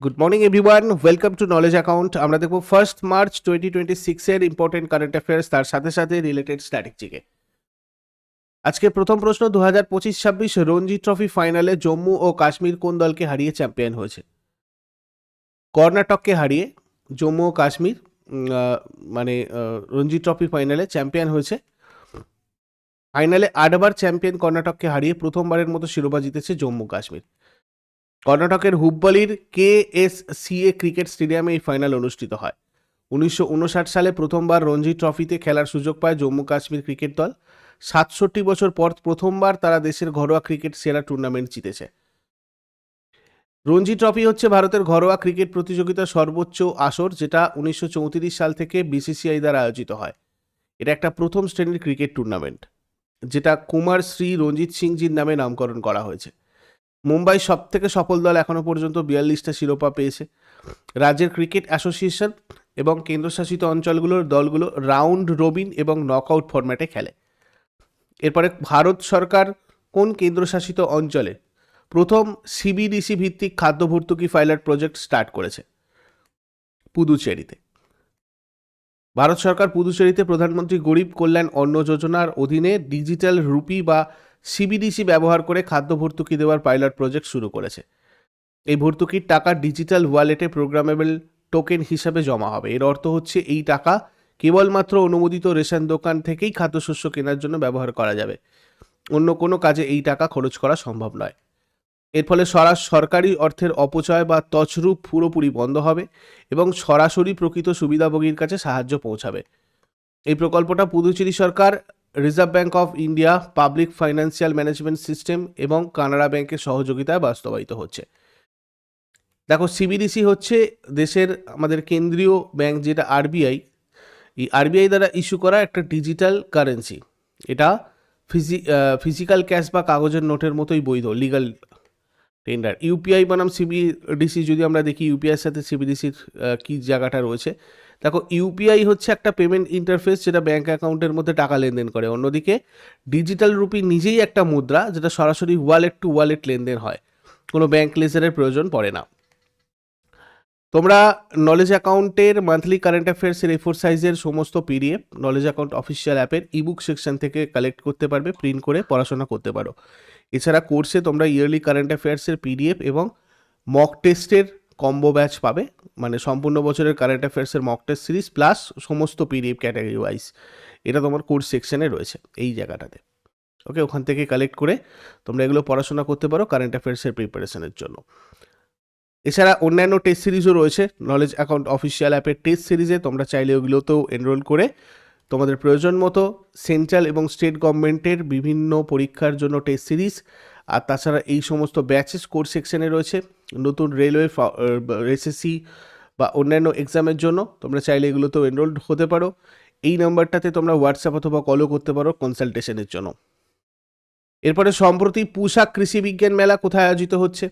Good morning everyone, welcome to knowledge account. আমরা দেখব 1 March 2026 এর ইম্পর্টেন্ট কারেন্ট অ্যাফেয়ার্স, তার সাথে সাথে রিলেটেড স্ট্র্যাটেজিকে। আজকে প্রথম প্রশ্ন, 2025-26 রঞ্জি ট্রফি ফাইনালে জম্মু ও কাশ্মীর কোন দলকে হারিয়ে চ্যাম্পিয়ন হয়েছে? কর্ণাটককে হারিয়ে জম্মু ও কাশ্মীর রঞ্জি ট্রফি ফাইনালে চ্যাম্পিয়ন হয়েছে। ফাইনালে 8বার চ্যাম্পিয়ন কর্ণাটককে হারিয়ে প্রথমবারের মতো শিরোপা জিতেছে জম্মু কাশ্মীর। কর্ণাটকের হুব্বলির KSCA ক্রিকেট স্টেডিয়ামে এই ফাইনাল অনুষ্ঠিত হয়। 1959 সালে প্রথমবার রঞ্জি ট্রফিতে খেলার সুযোগ পায় জম্মু কাশ্মীর ক্রিকেট দল। 67 বছর পর প্রথমবার তারা দেশের ঘরোয়া ক্রিকেট সেরা টুর্নামেন্ট জিতেছে। রঞ্জি ট্রফি হচ্ছে ভারতের ঘরোয়া ক্রিকেট প্রতিযোগিতার সর্বোচ্চ আসর, যেটা 1934 সাল থেকে BCCI দ্বারা আয়োজিত হয়। এটা একটা প্রথম শ্রেণীর ক্রিকেট টুর্নামেন্ট, যেটা কুমার শ্রী রঞ্জিত সিংজির নামে নামকরণ করা হয়েছে। মুম্বাই সব থেকে সফল দল, এখনো পর্যন্ত 42টা শিরোপা পেয়েছে। রাজ্যের ক্রিকেট অ্যাসোসিয়েশন এবং কেন্দ্রশাসিত অঞ্চলগুলোর দলগুলো রাউন্ড রবিন এবং নকআউট ফরম্যাটে খেলে। এরপরে ভারত সরকার কোন কেন্দ্রশাসিত অঞ্চলে প্রথম CBDC ভিত্তিক খাদ্য ভর্তুকি পাইলট প্রজেক্ট স্টার্ট করেছে? পুদুচেরিতে। ভারত সরকার পুদুচেরিতে প্রধানমন্ত্রী গরিব কল্যাণ অন্ন যোজনার অধীনে ডিজিটাল রুপি বা CBDC ব্যবহার করে খাদ্য ভর্তুকি দেওয়ার পাইলট প্রজেক্ট শুরু করেছে। এই ভর্তুকির টাকা ডিজিটাল ওয়ালেটে প্রোগ্রামেবল টোকেন হিসাবে জমা হবে। এর অর্থ হচ্ছে এই টাকা কেবলমাত্র অনুমোদিত রেশন দোকান থেকেই খাদ্যশস্য কেনার জন্য ব্যবহার করা যাবে। অন্য কোনো কাজে এই টাকা খরচ করা সম্ভব নয়। এর ফলে সরকারি অর্থের অপচয় বা তছরূপ পুরোপুরি বন্ধ হবে এবং সরাসরি প্রকৃত সুবিধাভোগীর কাছে সাহায্য পৌঁছাবে। এই প্রকল্পটা পুদুচেরি সরকার, reserve bank of India, public financial management system এবং কানাড়া ব্যাংকের সহযোগিতায় বাস্তবায়িত হচ্ছে। দেখো, CBDC হচ্ছে দেশের আমাদের কেন্দ্রীয় ব্যাংক, যেটা RBI, এই RBI দ্বারা ইস্যু করা একটা ডিজিটাল কারেন্সি। এটা ফিজিক্যাল ক্যাশ বা কাগজের নোটের মতোই বৈধ, লিগাল টেন্ডার। UPI বনাম CBDC যদি আমরা দেখি, ইউপিআইয়ের সাথে CBDCর কী জায়গাটা রয়েছে। দেখো, UPI হচ্ছে একটা পেমেন্ট ইন্টারফেস যেটা ব্যাঙ্ক অ্যাকাউন্টের মধ্যে টাকা লেনদেন করে। অন্যদিকে ডিজিটাল রুপি নিজেই একটা মুদ্রা, যেটা সরাসরি ওয়ালেট টু ওয়ালেট লেনদেন হয়, কোনো ব্যাঙ্ক লেজারের প্রয়োজন পড়ে না। তোমরা নলেজ অ্যাকাউন্টের মান্থলি কারেন্ট অ্যাফেয়ার্সের A4 সাইজের সমস্ত PDF নলেজ অ্যাকাউন্ট অফিসিয়াল অ্যাপের ইবুক সেকশন থেকে কালেক্ট করতে পারবে, প্রিন্ট করে পড়াশোনা করতে পারো। এছাড়া কোর্সে তোমরা ইয়ারলি কারেন্ট অ্যাফেয়ার্সের PDF এবং মক টেস্টের কম্বো ব্যাচ পাবে, মানে সম্পূর্ণ বছরের কারেন্ট অ্যাফেয়ার্সের মক টেস্ট সিরিজ প্লাস সমস্ত PDF ক্যাটাগরি ওয়াইজ। এটা তোমার কোর্স সেকশনে রয়েছে এই জায়গাটাতে। ওকে, ওখান থেকে কালেক্ট করে তোমরা এগুলো পড়াশোনা করতে পারো কারেন্ট অ্যাফেয়ার্সের প্রিপারেশনের জন্য। এছাড়া অন্যান্য টেস্ট সিরিজও রয়েছে নলেজ অ্যাকাউন্ট অফিসিয়াল অ্যাপের টেস্ট সিরিজে। তোমরা চাইলে ওগুলোতেও এনরোল করে তোমাদের প্রয়োজন মতো সেন্ট্রাল এবং স্টেট গভর্নমেন্টের বিভিন্ন পরীক্ষার জন্য টেস্ট সিরিজ, আর তাছাড়া এই সমস্ত ব্যাচেস কোর্স সেকশনে রয়েছে। নতুন রেলওয়ে, SSC বা অন্যান্য এক্সামের জন্য তোমরা চাইলে এগুলোতেও এনরোল হতে পারো। এই নাম্বারটাতে তোমরা হোয়াটসঅ্যাপ অথবা কলও করতে পারো কনসালটেশনের জন্য। এরপরে সম্প্রতি পুষা কৃষি বিজ্ঞান মেলা কোথায় আয়োজিত হচ্ছে?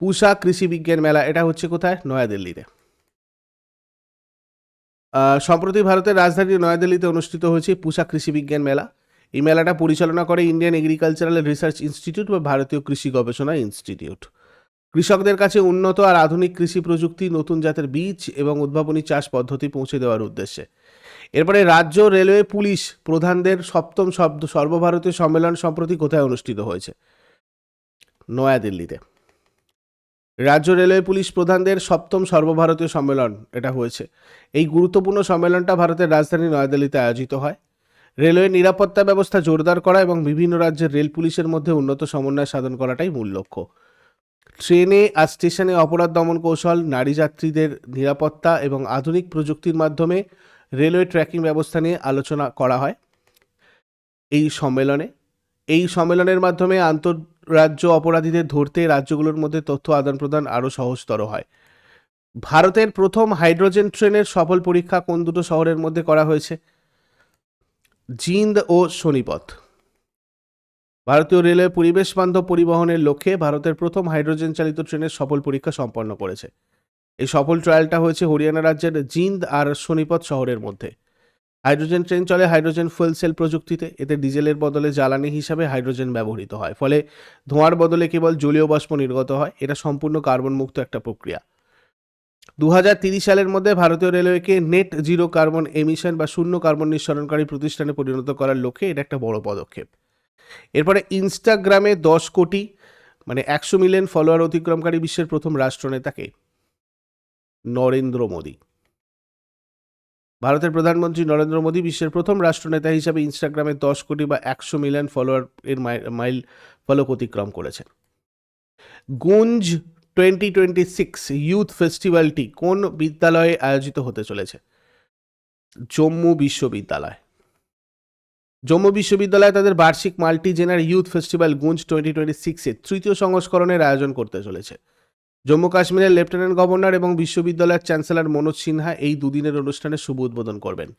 পুষা কৃষি বিজ্ঞান মেলা, এটা হচ্ছে কোথায়? নয়াদিল্লিতে। সম্প্রতি ভারতের রাজধানী নয়াদিল্লিতে অনুষ্ঠিত হয়েছে পুষা কৃষি বিজ্ঞান মেলা। এই মেলাটা পরিচালনা করে ইন্ডিয়ান এগ্রিকালচারাল রিসার্চ ইনস্টিটিউট বা ভারতীয় কৃষি গবেষণা ইনস্টিটিউট। কৃষকদের কাছে উন্নত আর আধুনিক কৃষি প্রযুক্তি, নতুন জাতের বীজ এবং উদ্ভাবনী চাষ পদ্ধতি পৌঁছে দেওয়ার উদ্দেশ্যে। এরপরে রাজ্য রেলওয়ে পুলিশ প্রধানদের 7ম সর্বভারতীয় সম্মেলন সম্প্রতি কোথায় অনুষ্ঠিত হয়েছে? নয়াদিল্লিতে। রাজ্য রেলওয়ে পুলিশ প্রধানদের 7ম সর্বভারতীয় সম্মেলন এটা হয়েছে। এই গুরুত্বপূর্ণ সম্মেলনটা ভারতের রাজধানী নয়াদিল্লিতে আয়োজিত হয়। রেলওয়ে নিরাপত্তা ব্যবস্থা জোরদার করা এবং বিভিন্ন রাজ্যের রেল পুলিশের মধ্যে উন্নত সমন্বয় সাধন করাটাই মূল লক্ষ্য। ট্রেনে আর স্টেশনে অপরাধ দমন কৌশল, নারী যাত্রীদের নিরাপত্তা এবং আধুনিক প্রযুক্তির মাধ্যমে রেলওয়ে ট্র্যাকিং ব্যবস্থা নিয়ে আলোচনা করা হয় এই সম্মেলনের মাধ্যমে আন্তঃরাজ্য অপরাধীদের ধরতে রাজ্যগুলোর মধ্যে তথ্য আদান প্রদান আরও সহজতর হয়। ভারতের প্রথম হাইড্রোজেন ট্রেনের সফল পরীক্ষা কোন দুটো শহরের মধ্যে করা হয়েছে? জিন্দ ও সোনিপত। ভারতীয় রেলওয়ে পরিবেশ বান্ধব পরিবহনের লক্ষ্যে ভারতের প্রথম হাইড্রোজেন চালিত ট্রেনের সফল পরীক্ষা সম্পন্ন করেছে। এই সফল ট্রায়ালটা হয়েছে হরিয়ানা রাজ্যের জিন্দ আর সোনিপত শহরের মধ্যে। হাইড্রোজেন ট্রেন চলে হাইড্রোজেন ফুয়েল সেল প্রযুক্তিতে। এতে ডিজেলের বদলে জ্বালানি হিসাবে হাইড্রোজেন ব্যবহৃত হয়, ফলে ধোঁয়ার বদলে কেবল জলীয় বাষ্প নির্গত হয়। এটা সম্পূর্ণ কার্বন মুক্ত একটা প্রক্রিয়া। 2030 সালের মধ্যে ভারতীয় রেলওয়েকে নেট জিরো কার্বন এমিশন বা শূন্য কার্বন নিঃসরণকারী প্রতিষ্ঠানে পরিণত করার লক্ষ্যে এটা একটা বড় পদক্ষেপ। এরপরে ইনস্টাগ্রামে 10 কোটি মানে 100 মিলিয়ন ফলোয়ার অতিক্রমকারী বিশ্বের প্রথম রাষ্ট্রনেতাকে নরেন্দ্র মোদী। ভারতের প্রধানমন্ত্রী নরেন্দ্র মোদী বিশ্বের প্রথম রাষ্ট্রনেতা হিসাবে ইনস্টাগ্রামে 10 কোটি বা 100 মিলিয়ন ফলোয়ার এর মাইল ফলক অতিক্রম করেছেন। গুঞ্জ 2026 ইউথ ফেস্টিভ্যালটি কোন বিদ্যালয়ে আয়োজিত হতে চলেছে? জম্মু বিশ্ববিদ্যালয়। জম্মু বিশ্ববিদ্যালয় তাদের বার্ষিক মাল্টি জেনার ইউথ ফেস্টিভ্যাল গুঞ্জ 2026-এর তৃতীয় সংস্করণের আয়োজন করতে চলেছে। জম্মু কাশ্মীরের লেফটেন্যান্ট গভর্নর এবং বিশ্ববিদ্যালয়ের চ্যান্সেলর মনোজ সিনহা এই দুদিনের অনুষ্ঠানে শুভ উদ্বোধন করবেন।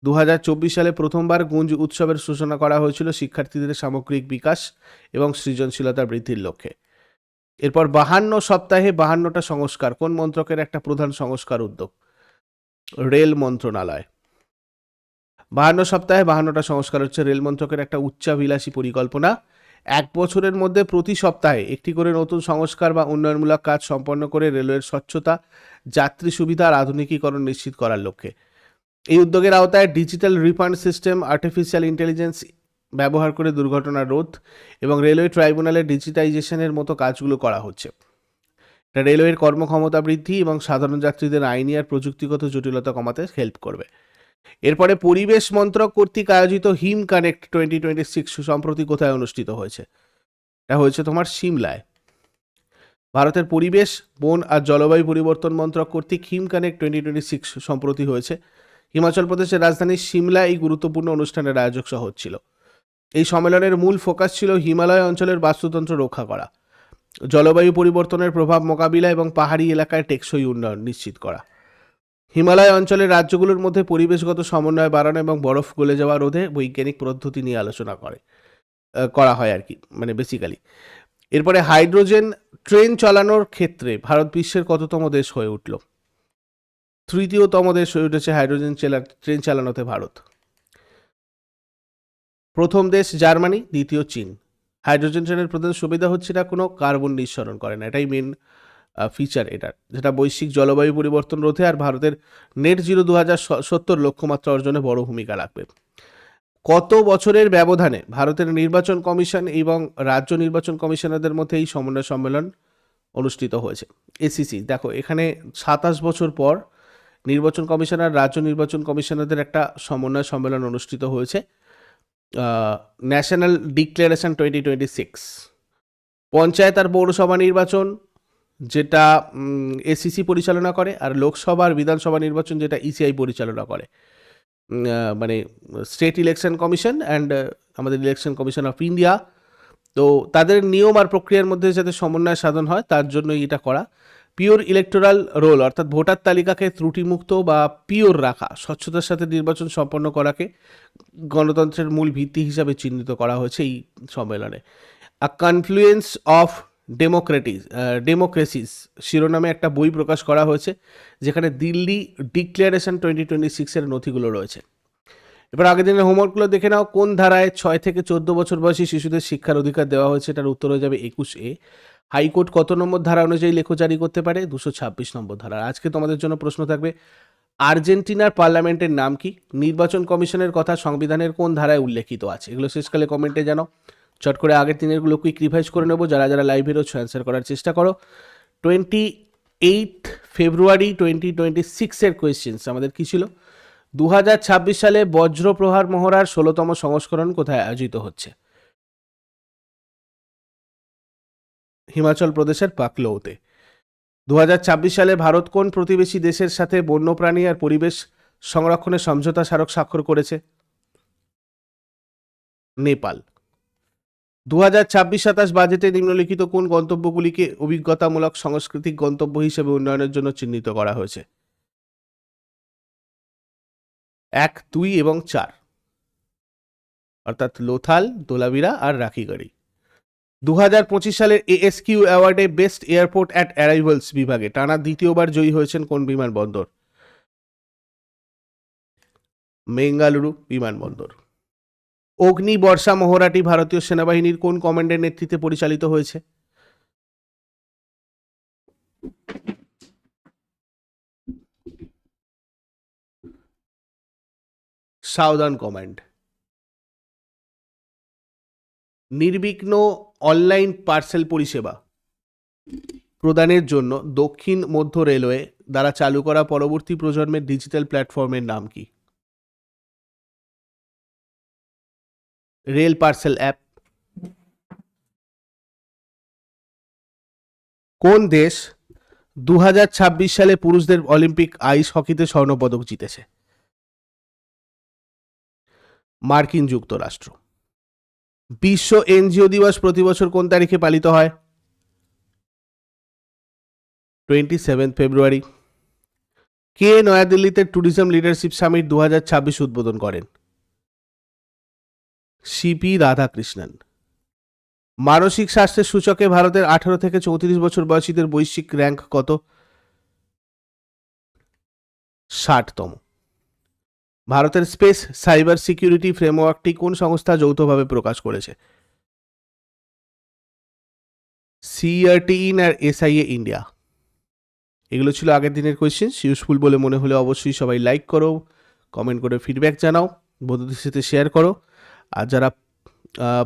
2024 সালে প্রথমবার গুঞ্জ উৎসবের সূচনা করা হয়েছিল শিক্ষার্থীদের সামগ্রিক বিকাশ এবং সৃজনশীলতা বৃদ্ধির লক্ষ্যে। এরপর 52 সপ্তাহে 52টা সংস্কার কোন মন্ত্রকের একটা প্রধান সংস্কার উদ্যোগ? রেল মন্ত্রণালয়। 52 সপ্তাহে 52টা সংস্কার হচ্ছে রেল মন্ত্রকের একটা উচ্চাভিলাষী পরিকল্পনা। 1 বছরের মধ্যে প্রতি সপ্তাহে একটি করে নতুন সংস্কার বা উন্নয়নমূলক কাজ সম্পন্ন করে রেলওয়ের স্বচ্ছতা, যাত্রী সুবিধা আর আধুনিকীকরণ নিশ্চিত করার লক্ষ্যে। এই উদ্যোগের আওতায় digital refund system, artificial intelligence ব্যবহার করে দুর্ঘটনা রোধ এবং রেলওয়ে ট্রাইব্যুনালের ডিজিটাইজেশনের মতো কাজগুলো করা হচ্ছে। এটা রেলওয়ের কর্মক্ষমতা বৃদ্ধি এবং সাধারণ যাত্রীদের আইনি আর প্রযুক্তিগত জটিলতা কমাতে হেল্প করবে। এরপরে পরিবেশ মন্ত্রক কর্তৃক আয়োজিত হিম কানেক্ট 2026 সম্প্রতি কোথায় অনুষ্ঠিত হয়েছে? এটা হয়েছে তোমার সিমলায়। ভারতের পরিবেশ, বন আর জলবায়ু পরিবর্তন মন্ত্রক কর্তৃক হিম কানেক্ট 2026 সম্প্রতি হয়েছে। হিমাচল প্রদেশের রাজধানী সিমলা এই গুরুত্বপূর্ণ অনুষ্ঠানের আয়োজক শহর ছিল। এই সম্মেলনের মূল ফোকাস ছিল হিমালয় অঞ্চলের বাস্তুতন্ত্র রক্ষা করা, জলবায়ু পরিবর্তনের প্রভাব মোকাবিলা এবং পাহাড়ি এলাকায় টেকসই উন্নয়ন নিশ্চিত করা। হিমালয় অঞ্চলের রাজ্যগুলোর মধ্যে পরিবেশগত সমন্বয় বাড়ানো এবং বরফ গলে যাওয়া রোধে বৈজ্ঞানিক পদ্ধতি নিয়ে আলোচনা করা হয় আর কি, মানে বেসিক্যালি। এরপরে হাইড্রোজেন ট্রেন চালানোর ক্ষেত্রে ভারত বিশ্বের কততম দেশ হয়ে উঠল? তৃতীয়তম দেশ হয়ে উঠেছে হাইড্রোজেন ট্রেন চালানোতে ভারত। প্রথম দেশ জার্মানি, দ্বিতীয় চীন। হাইড্রোজেন ট্রেনের প্রধান সুবিধা হচ্ছে এটা কোনো কার্বন নিঃসরণ করে না, এটাই মেন ফিচার এটার, যেটা বৈশ্বিক জলবায়ু পরিবর্তন রোধে আর ভারতের নেট জিরো 2070 লক্ষ্যমাত্রা অর্জনে বড় ভূমিকা রাখবে। কত বছরের ব্যবধানে ভারতের নির্বাচন কমিশন এবং রাজ্য নির্বাচন কমিশনারদের মধ্যে এই সমন্বয় সম্মেলন অনুষ্ঠিত হয়েছে? এসিসি। দেখো এখানে 27 বছর পর নির্বাচন কমিশনার রাজ্য নির্বাচন কমিশনারদের একটা সমন্বয় সম্মেলন অনুষ্ঠিত হয়েছে। National declaration 2026। পঞ্চায়েত আর পৌরসভা নির্বাচন যেটা এসিসি পরিচালনা করে, আর লোকসভা আর বিধানসভা নির্বাচন যেটা ইসিআই পরিচালনা করে, মানে স্টেট ইলেকশন কমিশন অ্যান্ড আমাদের ইলেকশন কমিশন অফ ইন্ডিয়া। তো তাদের নিয়ম আর প্রক্রিয়ার মধ্যে যাতে সমন্বয় সাধন হয় তার জন্যই এটা করা। পিওর ইলেকটোরাল রোল অর্থাৎ ভোটার তালিকাকে ত্রুটিমুক্ত বা পিওর রাখা, স্বচ্ছতার সাথে নির্বাচন সম্পন্ন করাকে গণতন্ত্রের মূল ভিত্তি হিসাবে চিহ্নিত করা হয়েছে এই সম্মেলনে। আ কনফ্লুয়েন্স অফ ডেমোক্রেসিস শিরোনামে একটা বই প্রকাশ করা হয়েছে, যেখানে দিল্লি ডিক্লারেশন 2026-এর নথিগুলো রয়েছে। এবার আগের দিনের হোমওয়ার্কগুলো দেখে নাও। কোন ধারায় 6 থেকে 14 বছর বয়সী শিশুদের শিক্ষার অধিকার দেওয়া হয়েছে? এটার উত্তর হয়ে যাবে 21A। হাইকোর্ট কত নম্বর ধারা অনুযায়ী লেখো জারি করতে পারে? 226 নম্বর ধারা। আজকে তোমাদের জন্য প্রশ্ন থাকবে, আর্জেন্টিনার পার্লামেন্টের নাম কি? নির্বাচন কমিশনের কথা সংবিধানের কোন ধারায় উল্লেখিত আছে? এগুলো শেষকালে কমেন্টে জানাও। চট করে আগের দিনেরগুলো কুইক রিভাইজ করে নেবো। যারা যারা লাইভে রয়েছে অ্যান্সার করার চেষ্টা করো। 28 ফেব্রুয়ারি 2026-এর কোয়েশ্চেন্স আমাদের কী ছিল? 2026 সালে বজ্রপ্রহার মহড়ার 16তম সংস্করণ কোথায় আয়োজিত হচ্ছে? হিমাচল প্রদেশের পাকলৌতে। 2026 সালে ভারত কোন প্রতিবেশী দেশের সাথে বন্যপ্রাণী আর পরিবেশ সংরক্ষণের সমঝোতা স্মারক স্বাক্ষর করেছে? নেপাল। 2026-27 বাজেটে নিম্নলিখিত কোন গন্তব্যগুলিকে অভিজ্ঞতামূলক সাংস্কৃতিক গন্তব্য হিসেবে উন্নয়নের জন্য চিহ্নিত করা হয়েছে? 1, 2 এবং 4, অর্থাৎ লোথাল, ধোলাভিরা আর রাখিগড়ি। 2025 সালের ASQ অ্যাওয়ার্ডে বেস্ট এয়ারপোর্ট অ্যাট অ্যারাইভালস বিভাগে টানা দ্বিতীয়বার জয়ী হয়েছেন কোন বিমানবন্দর? বেঙ্গালুরু বিমানবন্দর। অগ্নি বর্ষা মহড়াটি ভারতীয় সেনাবাহিনীর কোন কমান্ডের নেতৃত্বে পরিচালিত হয়েছে? Southern command. নির্বিঘ্ন অনলাইন পার্সেল পরিষেবা প্রদানের জন্য দক্ষিণ মধ্য রেলওয়ে দ্বারা চালু করা পরবর্তী প্রজন্মের ডিজিটাল প্ল্যাটফর্মের নাম কি? Rail parcel app. কোন দেশ 2026 সালে পুরুষদের অলিম্পিক আইস হকিতে স্বর্ণপদক জিতেছে? মার্কিন যুক্তরাষ্ট্র। বিশ্ব এনজিও দিবস প্রতি বছর কোন তারিখে পালিত হয়? 27 ফেব্রুয়ারি। কে নয়াদিল্লিতে ট্যুরিজম লিডারশিপ সামিট 2026 উদ্বোধন করেন? সিপি রাধাকৃষ্ণন। মানসিক স্বাস্থ্যের সূচকে ভারতের 18 থেকে 34 বছর বয়সীদের বৈশ্বিক র্যাঙ্ক কত? 60তম। ভারতের স্পেস সাইবার সিকিউরিটি ফ্রেমওয়ার্কটি কোন সংস্থা যৌথভাবে প্রকাশ করেছে? সিআরটিইন আর এসআইএ ইন্ডিয়া। এগুলো ছিল আগের দিনের কোয়েশ্চেন্স। ইউজফুল বলে মনে হলে অবশ্যই সবাই লাইক করো, কমেন্ট করে ফিডব্যাক জানাও, বন্ধুদের সাথে শেয়ার করো। আর যারা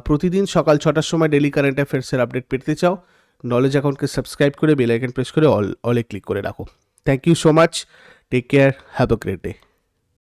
প্রতিদিন সকাল 6টার সময় ডেলি কারেন্ট অ্যাফেয়ার্সের আপডেট পেতে চাও, নলেজ অ্যাকাউন্টকে সাবস্ক্রাইব করে বেল আইকন প্রেস করে অলে ক্লিক করে রাখো। Thank you so much. Take care. Have a great day.